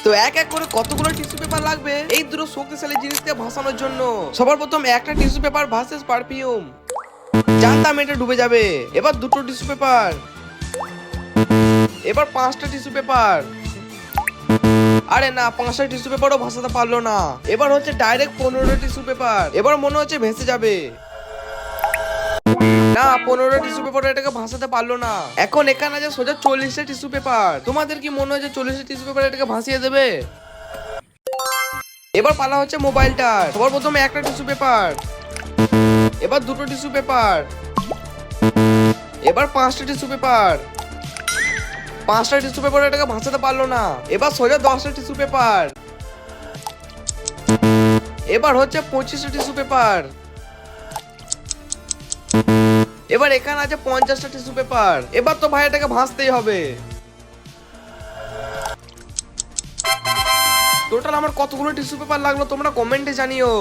তো এক এক করে কতগুলো টিস্যু পেপার লাগবে এই দুটো শক্তিশালী জিনিসকে ভাসানোর জন্য। সবার প্রথম একটা টিস্যু পেপার ভার্সেস পারফিউম। জানতাম এটা ডুবে যাবে। এবার দুটো টিস্যু পেপার, এবার পাঁচটা টিস্যু পেপার। আরে না, পাঁচটা টিস্যু পেপারও ভাসাতে পারলো না। এবার হচ্ছে ডাইরেক্ট 15টা টিস্যু পেপার। এবার মনে হচ্ছে ভেসে যাবে। না, 15টা টিস্যু পেপার এটাকে ভাসাতে পারলো না। এখন এখানে আছে সোজা 40টা টিস্যু পেপার। তোমাদের কি মনে হয় যে 40টা টিস্যু পেপার এটাকে ভাসিয়ে দেবে? এবার পালা হচ্ছে মোবাইলটা। সবার প্রথমে একটা টিস্যু পেপার, এবার দুটো টিস্যু পেপার, এবার পাঁচটা টিস্যু পেপার। পাঁচটা টিস্যু পেপার এটাকে ভাসাতে পারলো না। এবার সোজা 10টা টিস্যু পেপার। এবার হচ্ছে 25টা টিস্যু পেপার। এবার এখানে আছে 50টা টিস্যু পেপার। এবার তো ভাই এটাকে ভাসতেই হবে। টোটাল আমার কতগুলো টিস্যু পেপার লাগলো তোমরা কমেন্টে জানিও।